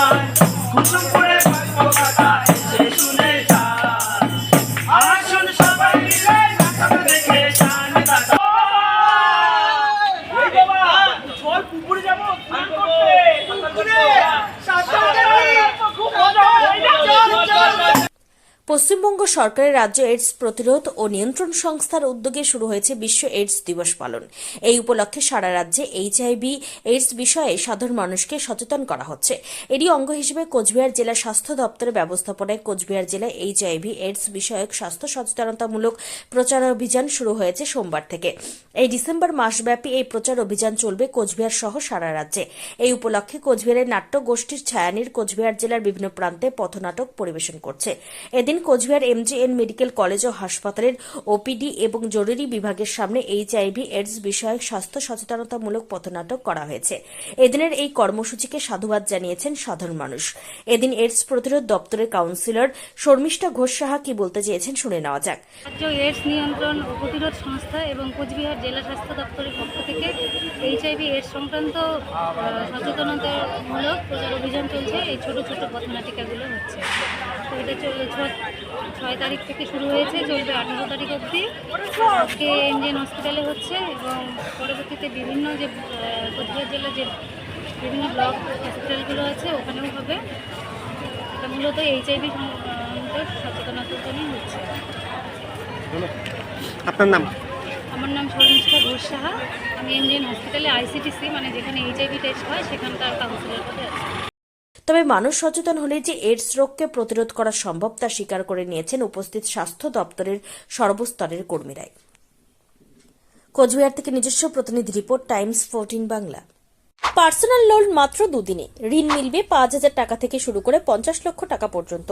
যায় কুসুমপুরে কলকাতা এসে শুনে যায় আসুন সবাই মিলে নাটক দেখে যান দাদা ওই বাবা চল পুকুরে যাব স্নান করতে পুকুরে খুব মজা হয় চল পশ্চিমবঙ্গ সরকারের রাজ্য এইডস প্রতিরোধ ও নিয়ন্ত্রণ সংস্থার উদ্যোগে শুরু হয়েছে বিশ্ব এইডস দিবস পালন। এই উপলক্ষে সারা রাজ্যে এইচআইভি এইডস বিষয়ে সাধারণ মানুষকে সচেতন করা হচ্ছে। এরই অঙ্গ হিসেবে কোচবিহার জেলা স্বাস্থ্য দপ্তরের ব্যবস্থাপনায় কোচবিহার জেলায় এইচআইভি এইডস বিষয়ক স্বাস্থ্য সচেতনতামূলক প্রচার অভিযান শুরু হয়েছে সোমবার থেকে। এই ডিসেম্বর মাসব্যাপী এই প্রচার অভিযান চলবে কোচবিহার সহ সারা রাজ্যে। এই উপলক্ষে কোচবিহারের নাট্য গোষ্ঠীর ছায়ানীর কোচবিহার জেলার বিভিন্ন প্রান্তে পথনাটক পরিবেশন করছে। এদিন কোচবিহার এমজিএন মেডিকেল কলেজ ও হাসপাতালের ওপিডি এবং জরুরি বিভাগের সামনে এইচআইভি এইডস বিষয়ক স্বাস্থ্য সচেতনতামূলক পথনাটক করা হয়েছে। এদিনের এই কর্মসূচিকে সাধুবাদ জানিয়েছেন সাধারণ মানুষ। এদিন এইডস প্রতিরোধ দপ্তরের কাউন্সিলর শর্মিষ্ঠা ঘোষ সাহা কি বলতে চেয়েছেন শুনে নেওয়া যাক। রাজ্য এইডস নিয়ন্ত্রণ ও প্রতিরোধ সংস্থা এবং কোচবিহার জেলা স্বাস্থ্য দপ্তরের পক্ষ থেকে এইচআইভি এইডস সংক্রান্ত সচেতনতামূলক প্রচার অভিযান চলছে। এই ছোট ছোট পথনাটিকাগুলো হচ্ছে। তো এটা 6 তারিখ থেকে শুরু হয়েছে, চলবে 18 তারিখ অবধি। আজকে এনজেন হসপিটালে হচ্ছে এবং পরবর্তীতে বিভিন্ন যে কোচবিহার জেলার যে বিভিন্ন ব্লক হসপিটালগুলো আছে ওখানেও হবে। এটা মূলত এইচআইভি সচেতনতার জন্যই হচ্ছে। আপনার নাম? আমার নাম শর্মিষ্ঠা ঘোষ সাহা। আমি এনজেন হসপিটালে আইসিটিসি মানে যেখানে এইচআইভি টেস্ট হয় সেখানকার কাউন্সিলর পদে আছি। তবে মানুষ সচেতন হলে যে এইডস রোগকে প্রতিরোধ করা সম্ভব তা স্বীকার করে নিয়েছেন উপস্থিত স্বাস্থ্য দপ্তরের সর্বস্তরের কর্মীরাই। কোচবিহার থেকে নিজস্ব প্রতিনিধি report, Times 14 Bangla. Personal loan মাত্র 2 দিনে ঋণ মিলবে 5,000 টাকা থেকে শুরু করে 50 লক্ষ টাকা পর্যন্ত।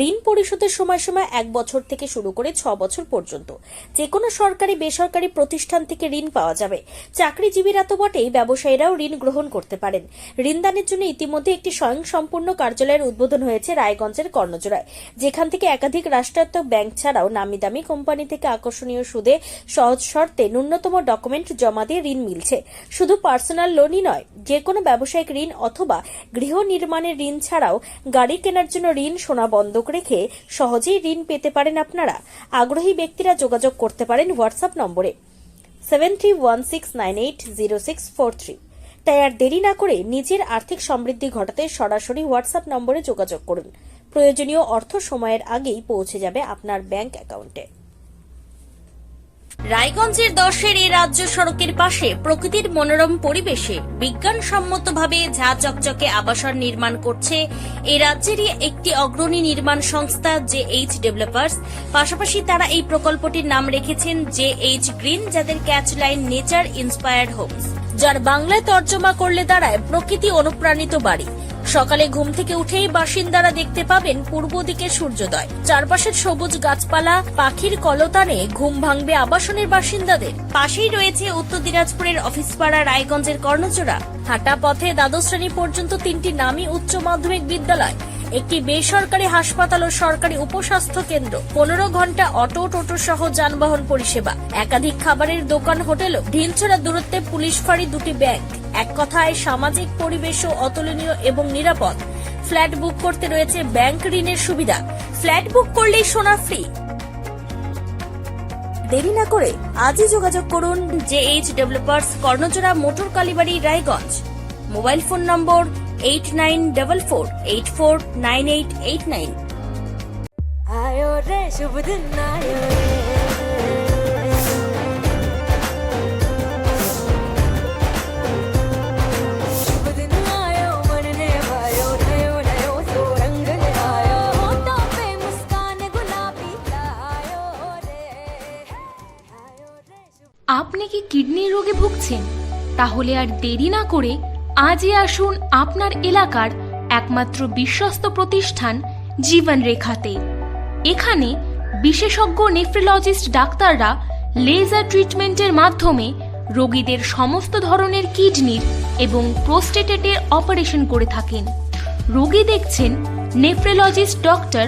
ঋণ পরিশোধের সময়সীমা 1 বছর থেকে শুরু করে 6 বছর পর্যন্ত। যে কোনো সরকারি বেসরকারি প্রতিষ্ঠান থেকে ঋণ পাওয়া যাবে। চাকরিজীবীরা তো বটেই, ব্যবসায়ীরাও ঋণ গ্রহণ করতে পারেন। ঋণদানের জন্য ইতিমধ্যে একটি স্বয়ংসম্পূর্ণ কার্যালয়ের উদ্বোধন হয়েছে রায়গঞ্জের কর্ণজোড়ায়, যেখান থেকে একাধিক রাষ্ট্রায়ত্ত ব্যাংক ছাড়াও নামি দামি কোম্পানি থেকে আকর্ষণীয় সুদে সহজ শর্তে ন্যূনতম ডকুমেন্ট জমা দিয়ে ঋণ মিলছে। শুধু পার্সোনাল লোনই নয়, যে কোনো ব্যবসায়িক ঋণ অথবা গৃহ নির্মাণের ঋণ ছাড়াও গাড়ি কেনার জন্য ঋণ, সোনা বন্ধক রেখে সহজেই ঋণ পেতে পারেন আপনারা। আগ্রহী ব্যক্তিরা যোগাযোগ করতে পারেন হোয়াটসঅ্যাপ নম্বরে 7316980643। তাই আর দেরি না করে নিজের আর্থিক সমৃদ্ধি ঘটাতে সরাসরি হোয়াটসঅ্যাপ নম্বরে যোগাযোগ করুন। প্রয়োজনীয় অর্থ সময়ের আগেই পৌঁছে যাবে আপনার ব্যাংক অ্যাকাউন্টে। রায়গঞ্জের 10-এর এই রাজ্য সড়কের পাশে প্রকৃতির মনোরম পরিবেশে বিজ্ঞানসম্মতভাবে ঝা চকচকে আবাসন নির্মাণ করছে এই রাজ্যেরই একটি অগ্রণী নির্মাণ সংস্থা JH ডেভেলপার্স। পাশাপাশি তারা এই প্রকল্পটির নাম রেখেছেন JH গ্রিন, যাদের catch line nature inspired homes, যার বাংলায় তর্জমা করলে দাঁড়ায় প্রকৃতি অনুপ্রাণিত বাড়ি। সকালে ঘুম থেকে উঠেই বাসিন্দারা দেখতে পাবেন পূর্ব দিকে সূর্যোদয়। চারপাশের সবুজ গাছপালা, পাখির কলতানে ঘুম ভাঙবে আবাসনের বাসিন্দাদের। পাশেই রয়েছে উত্তর দিনাজপুরের অফিসপাড়া রায়গঞ্জের কর্ণজোড়া। হাঁটা পথে দ্বাদশ শ্রেণী পর্যন্ত 3টি নামী উচ্চ মাধ্যমিক বিদ্যালয়, একটি বেসরকারি হাসপাতাল ও সরকারি উপস্বাস্থ্য কেন্দ্র, 15 ঘন্টা অটো, টোটো সহ যানবাহন পরিষেবা, একাধিক খাবারের দোকান, হোটেলও, ঢিলছড়া দূরত্বে পুলিশ ফাঁড়ি, 2টি ব্যাংক। এক কথায় সামাজিক পরিবেশও অতুলনীয় এবং নিরাপদ। ফ্ল্যাট বুক করতে রয়েছে ব্যাংক ঋণের সুবিধা। ফ্ল্যাট বুক করলেই সোনা ফ্রি। দেরি না করে আজই যোগাযোগ করুন JH developers, Karnajora, motor Kalibari, Raiganj. Mobile phone number 8944849889। आयो रे शुभ दिन आयो रे शुभ दिन आयो मन ने भायो नयो नयो सो रंग ले आयो होठों पे मुस्कान गुलाबी आयो रे আপনি কি কিডনি রোগে ভুগছেন? তাহলে আর দেরি না করে আজই আসুন আপনার এলাকার একমাত্র বিশ্বস্ত প্রতিষ্ঠান জীবন রেখাতে। এখানে বিশেষজ্ঞ নেফ্রোলজিস্ট ডাক্তাররা লেজার ট্রিটমেন্টের মাধ্যমে রোগীদের সমস্ত ধরনের কিডনির এবং প্রোস্টেটের অপারেশন করে থাকেন। রোগী দেখছেন nephrologist doctor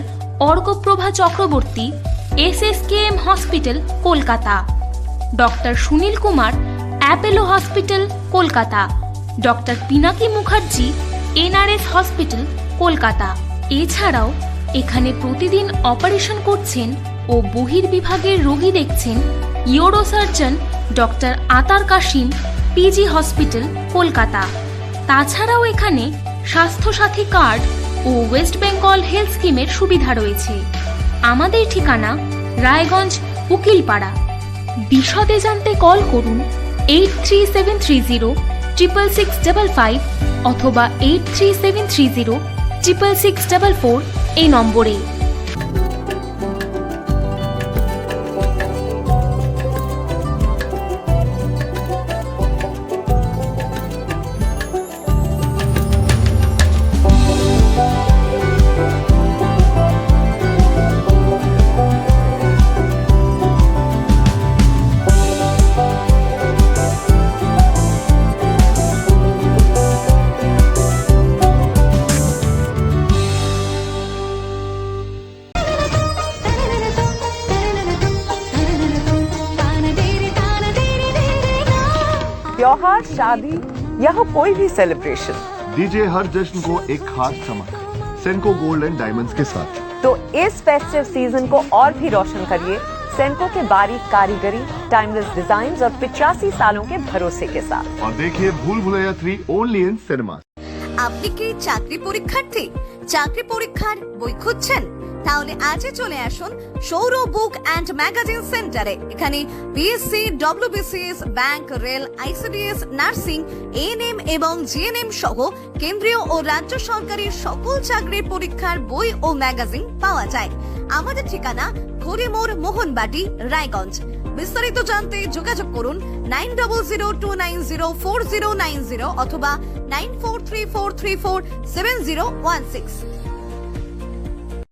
Arkaprava Chakraborty, SSKM hospital, Kolkata. Doctor Sunil Kumar, Apollo hospital, Kolkata. Doctor Pinaki Mukherjee, NRS hospital, Kolkata. এছাড়াও এখানে প্রতিদিন অপারেশন করছেন ও বহির্বিভাগের রোগী দেখছেন ইউরোসার্জন ডক্টর আতার কাশিম, পিজি হসপিটাল, কলকাতা। তাছাড়াও এখানে স্বাস্থ্যসাথী কার্ড ও ওয়েস্ট বেঙ্গল হেলথ স্কিমের সুবিধা রয়েছে। আমাদের ঠিকানা রায়গঞ্জ, উকিলপাড়া। বিশদে জানতে কল করুন 8373306655 অথবা 8373066644 এই নম্বরে। त्योहार, शादी या हो कोई भी सेलिब्रेशन, दीजिए हर जश्न को एक खास चमक सेनको गोल्ड एंड डायमंड्स के साथ। तो इस फेस्टिव सीजन को और भी रोशन करिए सेनको के बारीक कारीगरी, टाइमलेस डिजाइन और 85 सालों के भरोसे के साथ। और देखिए भूल भुलैया 3 ओनली इन सिनेमा। আপনি কি চাকরি পরীক্ষার্থী? চাকরি পরীক্ষার বই খুঁজছেন? তাহলে আজই চলে আসুন সৌর বুক অ্যান্ড ম্যাগাজিন সেন্টারে। এখানে BSc, WBCS, bank, rail, ICDS, nursing, ANM এবং জিএনএম সহ কেন্দ্রীয় ও রাজ্য সরকারের সকল চাকরির পরীক্ষার বই ও ম্যাগাজিন পাওয়া যায়। আমাদের ঠিকানা ঘড়িমোড়, মোহনবাটি, রায়গঞ্জ। বিস্তারিত জানতে যোগাযোগ করুন 9002904090 অথবা 9434347016।